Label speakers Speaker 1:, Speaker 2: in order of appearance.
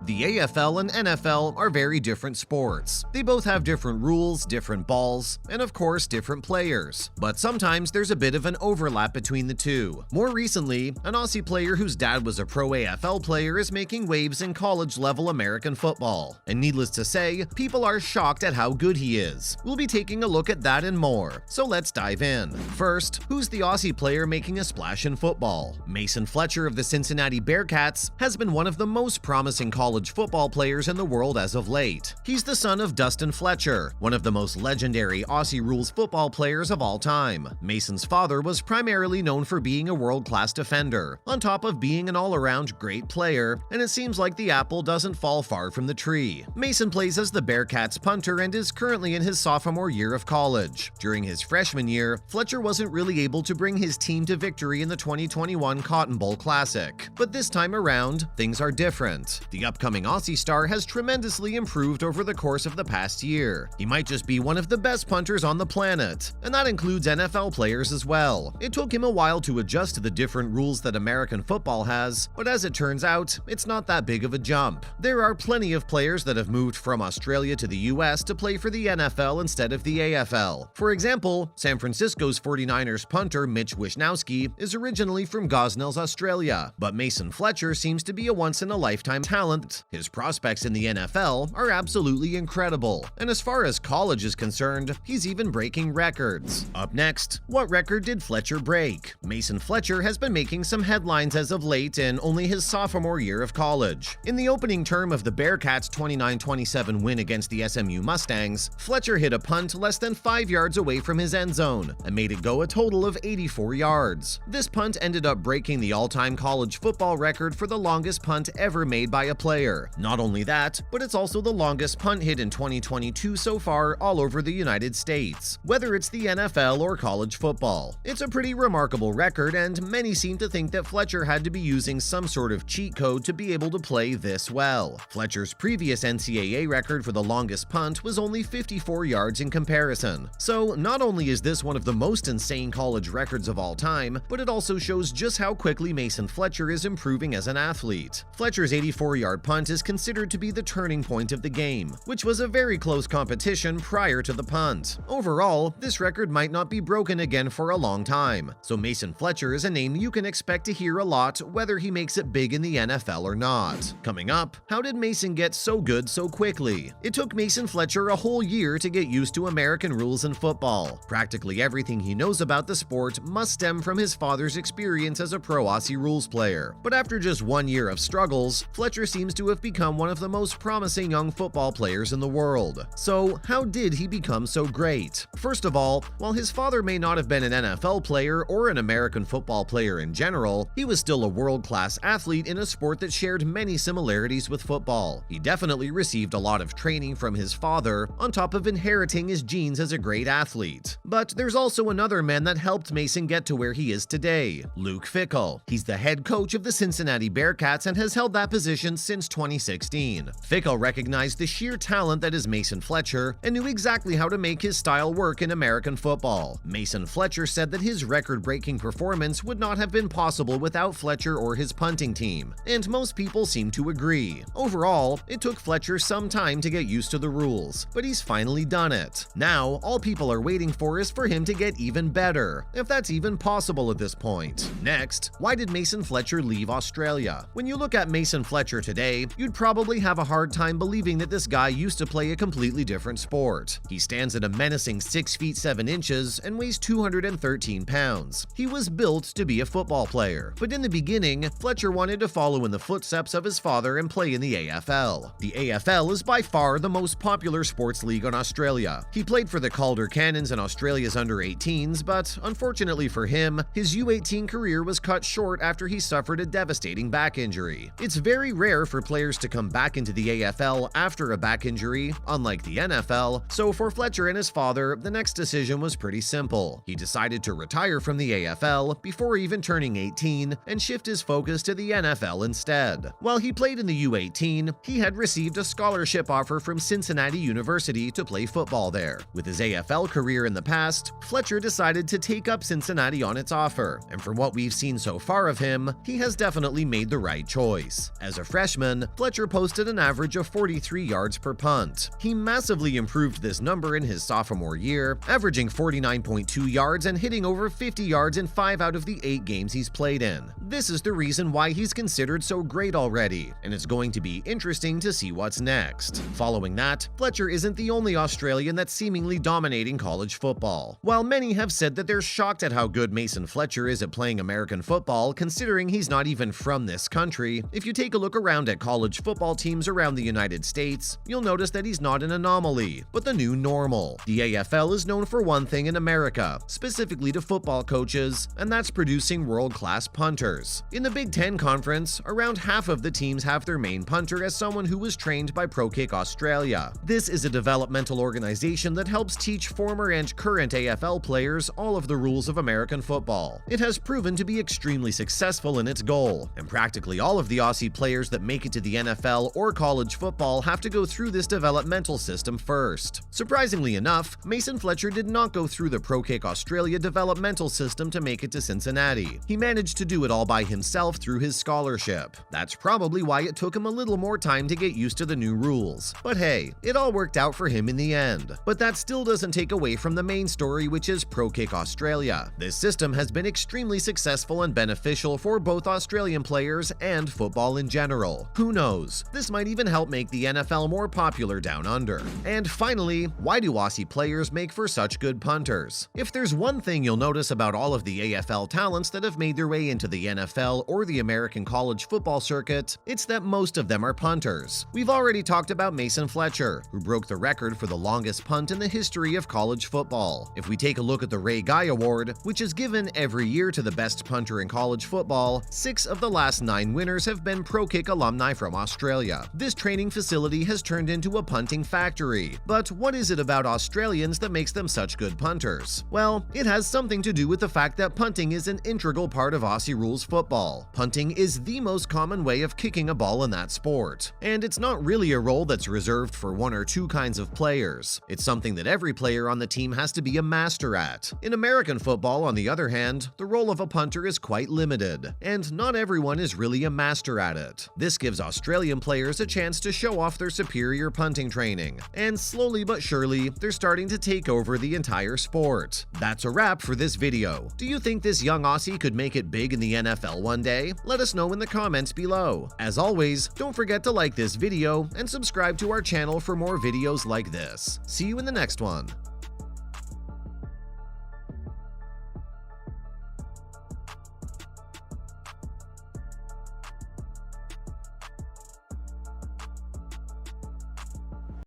Speaker 1: The AFL and NFL are very different sports. They both have different rules, different balls, and of course different players. But sometimes there's a bit of an overlap between the two. More recently, an Aussie player whose dad was a pro AFL player is making waves in college-level American football. And needless to say, people are shocked at how good he is. We'll be taking a look at that and more, so let's dive in. First, who's the Aussie player making a splash in football? Mason Fletcher of the Cincinnati Bearcats has been one of the most promising college football players in the world as of late. He's the son of Dustin Fletcher, one of the most legendary Aussie rules football players of all time. Mason's father was primarily known for being a world-class defender, on top of being an all-around great player, and it seems like the apple doesn't fall far from the tree. Mason plays as the Bearcats punter and is currently in his sophomore year of college. During his freshman year, Fletcher wasn't really able to bring his team to victory in the 2021 Cotton Bowl Classic, but this time around, things are different. The upcoming Aussie star has tremendously improved over the course of the past year. He might just be one of the best punters on the planet, and that includes NFL players as well. It took him a while to adjust to the different rules that American football has, but as it turns out, it's not that big of a jump. There are plenty of players that have moved from Australia to the US to play for the NFL instead of the AFL. For example, San Francisco's 49ers punter Mitch Wishnowsky is originally from Gosnells, Australia, but Mason Fletcher seems to be a once-in-a-lifetime talent. His prospects in the NFL are absolutely incredible, and as far as college is concerned, he's even breaking records. Up next, what record did Fletcher break? Mason Fletcher has been making some headlines as of late in only his sophomore year of college. In the opening term of the Bearcats' 29-27 win against the SMU Mustangs, Fletcher hit a punt less than 5 yards away from his end zone and made it go a total of 84 yards. This punt ended up breaking the all-time college football record for the longest punt ever made by a player. Not only that, but it's also the longest punt hit in 2022 so far all over the United States, whether it's the NFL or college football. It's a pretty remarkable record, and many seem to think that Fletcher had to be using some sort of cheat code to be able to play this well. Fletcher's previous NCAA record for the longest punt was only 54 yards in comparison. So not only is this one of the most insane college records of all time, but it also shows just how quickly Mason Fletcher is improving as an athlete. Fletcher's 84-yard punt is considered to be the turning point of the game, which was a very close competition prior to the punt. Overall, this record might not be broken again for a long time, so Mason Fletcher is a name you can expect to hear a lot whether he makes it big in the NFL or not. Coming up, how did Mason get so good so quickly? It took Mason Fletcher a whole year to get used to American rules in football. Practically everything he knows about the sport must stem from his father's experience as a pro Aussie rules player. But after just 1 year of struggles, Fletcher seems to have become one of the most promising young football players in the world. So, how did he become so great? First of all, while his father may not have been an NFL player or an American football player in general, he was still a world-class athlete in a sport that shared many similarities with football. He definitely received a lot of training from his father, on top of inheriting his genes as a great athlete. But there's also another man that helped Mason get to where he is today, Luke Fickell. He's the head coach of the Cincinnati Bearcats and has held that position since 2016. Fickell recognized the sheer talent that is Mason Fletcher and knew exactly how to make his style work in American football. Mason Fletcher said that his record-breaking performance would not have been possible without Fletcher or his punting team, and most people seem to agree. Overall, it took Fletcher some time to get used to the rules, but he's finally done it. Now, all people are waiting for is for him to get even better, if that's even possible at this point. Next, why did Mason Fletcher leave Australia? When you look at Mason Fletcher today, you'd probably have a hard time believing that this guy used to play a completely different sport. He stands at a menacing 6 feet 7 inches and weighs 213 pounds. He was built to be a football player, but in the beginning, Fletcher wanted to follow in the footsteps of his father and play in the AFL. The AFL is by far the most popular sports league in Australia. He played for the Calder Cannons in Australia's under-18s, but unfortunately for him, his U18 career was cut short after he suffered a devastating back injury. It's very rare for players to come back into the AFL after a back injury, unlike the NFL, so for Fletcher and his father, the next decision was pretty simple. He decided to retire from the AFL before even turning 18 and shift his focus to the NFL instead. While he played in the U18, he had received a scholarship offer from Cincinnati University to play football there. With his AFL career in the past, Fletcher decided to take up Cincinnati on its offer, and from what we've seen so far of him, he has definitely made the right choice. As a freshman, 2021, Fletcher posted an average of 43 yards per punt. He massively improved this number in his sophomore year, averaging 49.2 yards and hitting over 50 yards in 5 out of the 8 games he's played in. This is the reason why he's considered so great already, and it's going to be interesting to see what's next. Following that, Fletcher isn't the only Australian that's seemingly dominating college football. While many have said that they're shocked at how good Mason Fletcher is at playing American football, considering he's not even from this country, if you take a look around at college football teams around the United States, you'll notice that he's not an anomaly, but the new normal. The AFL is known for one thing in America, specifically to football coaches, and that's producing world-class punters. In the Big Ten Conference, around half of the teams have their main punter as someone who was trained by Prokick Australia. This is a developmental organization that helps teach former and current AFL players all of the rules of American football. It has proven to be extremely successful in its goal, and practically all of the Aussie players that make it to the NFL or college football have to go through this developmental system first. Surprisingly enough, Mason Fletcher did not go through the Prokick Australia developmental system to make it to Cincinnati. He managed to do it all by himself through his scholarship. That's probably why it took him a little more time to get used to the new rules. But hey, it all worked out for him in the end. But that still doesn't take away from the main story, which is Prokick Australia. This system has been extremely successful and beneficial for both Australian players and football in general. Who knows? This might even help make the NFL more popular down under. And finally, why do Aussie players make for such good punters? If there's one thing you'll notice about all of the AFL talents that have made their way into the NFL or the American college football circuit, it's that most of them are punters. We've already talked about Mason Fletcher, who broke the record for the longest punt in the history of college football. If we take a look at the Ray Guy Award, which is given every year to the best punter in college football, 6 of the last 9 winners have been Prokick alumni from Australia. This training facility has turned into a punting factory. But what is it about Australians that makes them such good punters? Well, it has something to do with the fact that punting is an integral part of Aussie rules football. Punting is the most common way of kicking a ball in that sport. And it's not really a role that's reserved for 1 or 2 kinds of players. It's something that every player on the team has to be a master at. In American football, on the other hand, the role of a punter is quite limited, and not everyone is really a master at it. This gives Australian players a chance to show off their superior punting training, and slowly but surely, they're starting to take over the entire sport. That's a wrap for this video. Do you think this young Aussie could make it big in the NFL one day? Let us know in the comments below. As always, don't forget to like this video and subscribe to our channel for more videos like this. See you in the next one.